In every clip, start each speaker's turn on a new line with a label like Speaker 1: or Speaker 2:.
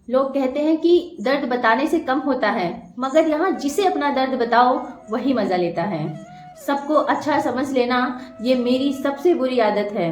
Speaker 1: लोग कहते हैं कि दर्द बताने से कम होता है, मगर यहाँ जिसे अपना दर्द बताओ वही मजा लेता है। सबको अच्छा समझ लेना ये मेरी सबसे बुरी आदत है।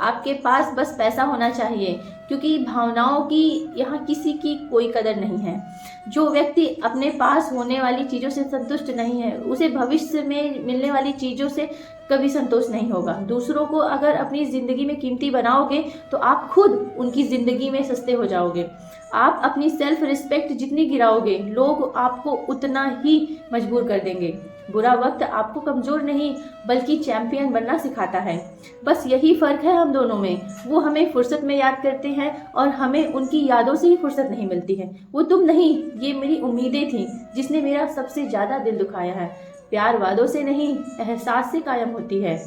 Speaker 1: आपके पास बस पैसा होना चाहिए, क्योंकि भावनाओं की यहाँ किसी की कोई कदर नहीं है। जो व्यक्ति अपने पास होने वाली चीज़ों से संतुष्ट नहीं है, उसे भविष्य में मिलने वाली चीज़ों से कभी संतोष नहीं होगा। दूसरों को अगर अपनी ज़िंदगी में कीमती बनाओगे तो आप खुद उनकी ज़िंदगी में सस्ते हो जाओगे। आप अपनी सेल्फ रिस्पेक्ट जितनी गिराओगे, लोग आपको उतना ही मजबूर कर देंगे। बुरा वक्त आपको कमज़ोर नहीं बल्कि चैंपियन बनना सिखाता है। बस यही फ़र्क है हम दोनों में। वो हमें फुर्सत में याद करते हैं और हमें उनकी यादों से ही फुर्सत नहीं मिलती है। वो तुम नहीं, ये मेरी उम्मीदें थीं जिसने मेरा सबसे ज़्यादा दिल दुखाया है। प्यार वादों से नहीं, एहसास से कायम होती है।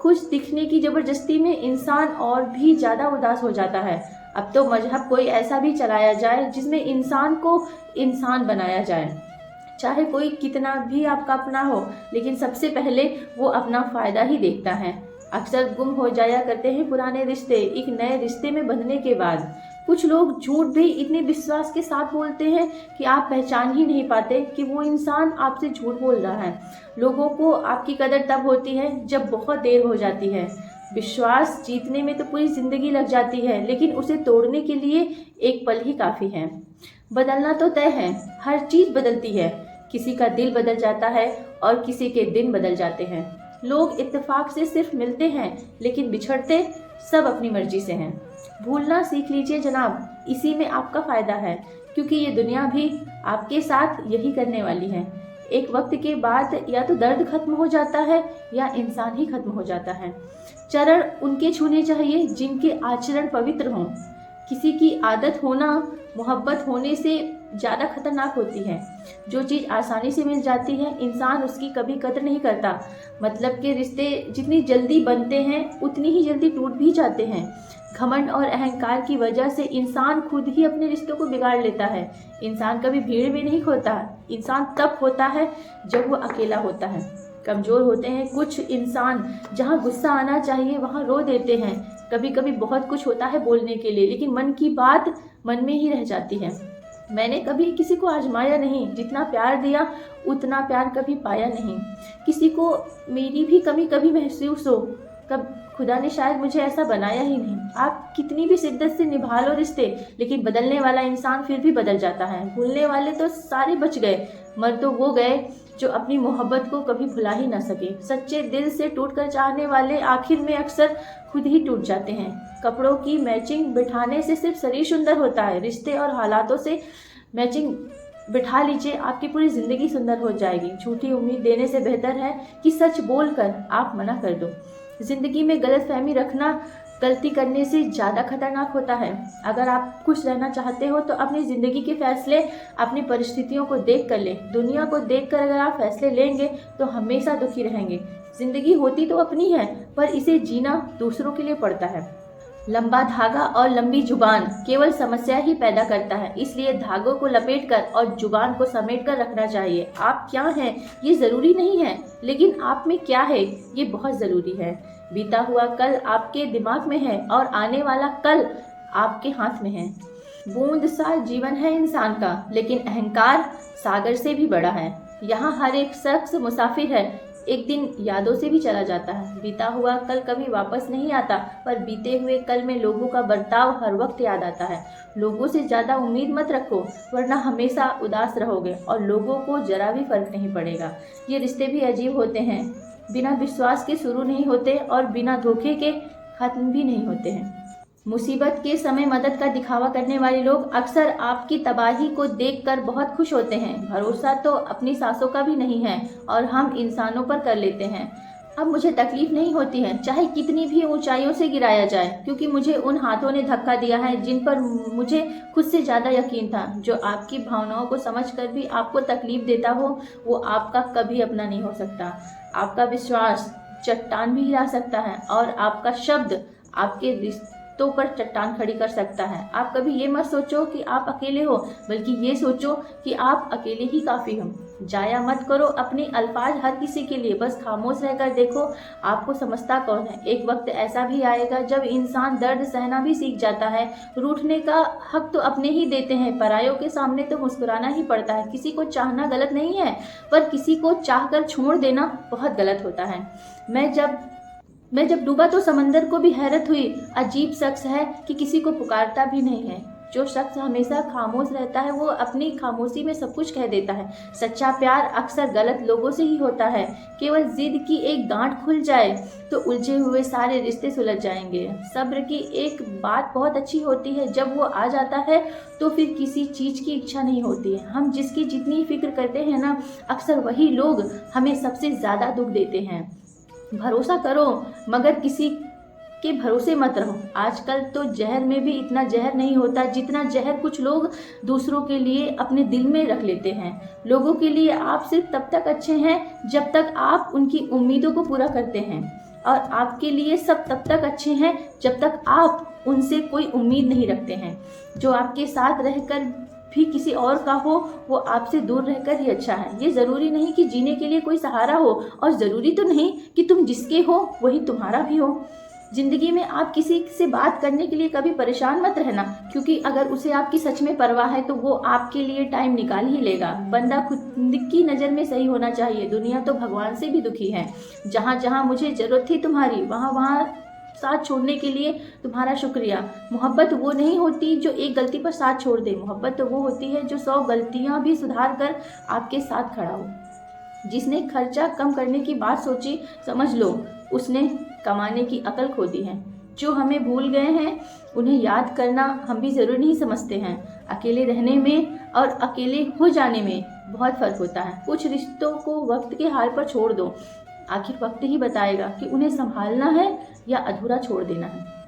Speaker 1: खुश दिखने की ज़बरदस्ती में इंसान और भी ज़्यादा उदास हो जाता है। अब तो मजहब कोई ऐसा भी चलाया जाए जिसमें इंसान को इंसान बनाया जाए। चाहे कोई कितना भी आपका अपना हो, लेकिन सबसे पहले वो अपना फ़ायदा ही देखता है। अक्सर गुम हो जाया करते हैं पुराने रिश्ते एक नए रिश्ते में बंधने के बाद। कुछ लोग झूठ भी इतने विश्वास के साथ बोलते हैं कि आप पहचान ही नहीं पाते कि वो इंसान आपसे झूठ बोल रहा है। लोगों को आपकी कदर तब होती है जब बहुत देर हो जाती है। विश्वास जीतने में तो पूरी ज़िंदगी लग जाती है, लेकिन उसे तोड़ने के लिए एक पल ही काफ़ी है। बदलना तो तय है, हर चीज़ बदलती है। किसी का दिल बदल जाता है और किसी के दिन बदल जाते हैं। लोग इत्तेफाक से सिर्फ मिलते हैं, लेकिन बिछड़ते सब अपनी मर्जी से हैं। भूलना सीख लीजिए जनाब, इसी में आपका फ़ायदा है, क्योंकि ये दुनिया भी आपके साथ यही करने वाली है। एक वक्त के बाद या तो दर्द खत्म हो जाता है या इंसान ही खत्म हो जाता है। चरण उनके छूने चाहिए जिनके आचरण पवित्र हों। किसी की आदत होना मोहब्बत होने से ज़्यादा खतरनाक होती है। जो चीज़ आसानी से मिल जाती है, इंसान उसकी कभी कदर नहीं करता। मतलब के रिश्ते जितनी जल्दी बनते हैं उतनी ही जल्दी टूट भी जाते हैं। घमंड और अहंकार की वजह से इंसान खुद ही अपने रिश्तों को बिगाड़ लेता है। इंसान कभी भीड़ में नहीं खोता, इंसान तब होता है जब वो अकेला होता है। कमज़ोर होते हैं कुछ इंसान, जहाँ गुस्सा आना चाहिए वहाँ रो देते हैं। कभी कभी बहुत कुछ होता है बोलने के लिए, लेकिन मन की बात मन में ही रह जाती है। मैंने कभी किसी को आजमाया नहीं, जितना प्यार दिया उतना प्यार कभी पाया नहीं। किसी को मेरी भी कमी कभी महसूस हो, कब खुदा ने शायद मुझे ऐसा बनाया ही नहीं। आप कितनी भी शिद्दत से निभा लो रिश्ते, लेकिन बदलने वाला इंसान फिर भी बदल जाता है। भूलने वाले तो सारे बच गए, मर तो वो गए जो अपनी मोहब्बत को कभी भुला ही ना सके। सच्चे दिल से टूटकर चाहने वाले आखिर में अक्सर खुद ही टूट जाते हैं। कपड़ों की मैचिंग बिठाने से सिर्फ शरीर सुंदर होता है, रिश्ते और हालातों से मैचिंग बिठा लीजिए, आपकी पूरी ज़िंदगी सुंदर हो जाएगी। झूठी उम्मीद देने से बेहतर है कि सच बोलकर आप मना कर दो। ज़िंदगी में गलतफहमी रखना गलती करने से ज़्यादा खतरनाक होता है। अगर आप खुश रहना चाहते हो तो अपनी ज़िंदगी के फैसले अपनी परिस्थितियों को देख कर लें। दुनिया को देख कर अगर आप फैसले लेंगे तो हमेशा दुखी रहेंगे। ज़िंदगी होती तो अपनी है, पर इसे जीना दूसरों के लिए पड़ता है। लंबा धागा और लंबी जुबान केवल समस्या ही पैदा करता है, इसलिए धागों को लपेटकर और जुबान को समेटकर रखना चाहिए। आप क्या हैं ये ज़रूरी नहीं है, लेकिन आप में क्या है ये बहुत ज़रूरी है। बीता हुआ कल आपके दिमाग में है और आने वाला कल आपके हाथ में है। बूंद सा जीवन है इंसान का, लेकिन अहंकार सागर से भी बड़ा है। यहाँ हर एक शख्स मुसाफिर है, एक दिन यादों से भी चला जाता है। बीता हुआ कल कभी वापस नहीं आता, पर बीते हुए कल में लोगों का बर्ताव हर वक्त याद आता है। लोगों से ज़्यादा उम्मीद मत रखो, वरना हमेशा उदास रहोगे और लोगों को जरा भी फर्क नहीं पड़ेगा। ये रिश्ते भी अजीब होते हैं, बिना विश्वास के शुरू नहीं होते और बिना धोखे के खत्म भी नहीं होते हैं। मुसीबत के समय मदद का दिखावा करने वाले लोग अक्सर आपकी तबाही को देखकर बहुत खुश होते हैं। भरोसा तो अपनी सांसों का भी नहीं है और हम इंसानों पर कर लेते हैं। अब मुझे तकलीफ नहीं होती है, चाहे कितनी भी ऊंचाइयों से गिराया जाए, क्योंकि मुझे उन हाथों ने धक्का दिया है जिन पर मुझे खुद से ज़्यादा यकीन था। जो आपकी भावनाओं को समझकर भी आपको तकलीफ देता हो, वो आपका कभी अपना नहीं हो सकता। आपका विश्वास चट्टान भी हिला सकता है और आपका शब्द आपके रिश्तों पर चट्टान खड़ी कर सकता है। आप कभी ये मत सोचो कि आप अकेले हो, बल्कि ये सोचो कि आप अकेले ही काफ़ी हो। जाया मत करो अपने अल्फाज हर किसी के लिए, बस खामोश रहकर देखो आपको समझता कौन है। एक वक्त ऐसा भी आएगा जब इंसान दर्द सहना भी सीख जाता है। रूठने का हक तो अपने ही देते हैं, परायों के सामने तो मुस्कुराना ही पड़ता है। किसी को चाहना गलत नहीं है, पर किसी को चाहकर छोड़ देना बहुत गलत होता है। मैं जब डूबा तो समंदर को भी हैरत हुई। अजीब शख्स है कि किसी को पुकारता भी नहीं है। जो शख्स हमेशा खामोश रहता है वो अपनी खामोशी में सब कुछ कह देता है। सच्चा प्यार अक्सर गलत लोगों से ही होता है। केवल जिद की एक गांठ खुल जाए तो उलझे हुए सारे रिश्ते सुलझ जाएंगे। सब्र की एक बात बहुत अच्छी होती है, जब वो आ जाता है तो फिर किसी चीज़ की इच्छा नहीं होती है। हम जिसकी जितनी फिक्र करते हैं ना, अक्सर वही लोग हमें सबसे ज़्यादा दुख देते हैं। भरोसा करो मगर किसी के भरोसे मत रहो। आजकल तो जहर में भी इतना जहर नहीं होता जितना जहर कुछ लोग दूसरों के लिए अपने दिल में रख लेते हैं। लोगों के लिए आप सिर्फ तब तक अच्छे हैं जब तक आप उनकी उम्मीदों को पूरा करते हैं, और आपके लिए सब तब तक अच्छे हैं जब तक आप उनसे कोई उम्मीद नहीं रखते हैं। जो आपके साथ रहकर भी किसी और का हो वो आपसे दूर रहकर ही अच्छा है। ये ज़रूरी नहीं कि जीने के लिए कोई सहारा हो, और ज़रूरी तो नहीं कि तुम जिसके हो वही तुम्हारा भी हो। जिंदगी में आप किसी से बात करने के लिए कभी परेशान मत रहना, क्योंकि अगर उसे आपकी सच में परवाह है तो वो आपके लिए टाइम निकाल ही लेगा। बंदा खुद की नज़र में सही होना चाहिए। दुनिया तो भगवान से भी दुखी है। जहाँ जहाँ मुझे ज़रूरत थी तुम्हारी, वहाँ वहाँ साथ छोड़ने के लिए तुम्हारा शुक्रिया। मोहब्बत वो नहीं होती जो एक गलती पर साथ छोड़ दे। मोहब्बत तो वो होती है जो 100 गलतियाँ भी सुधार कर आपके साथ खड़ा हो। जिसने खर्चा कम करने की बात सोची, समझ लो उसने कमाने की अकल खो दी है। जो हमें भूल गए हैं उन्हें याद करना हम भी ज़रूरी नहीं समझते हैं। अकेले रहने में और अकेले हो जाने में बहुत फ़र्क होता है। कुछ रिश्तों को वक्त के हाल पर छोड़ दो, आखिर वक्त ही बताएगा कि उन्हें संभालना है या अधूरा छोड़ देना है।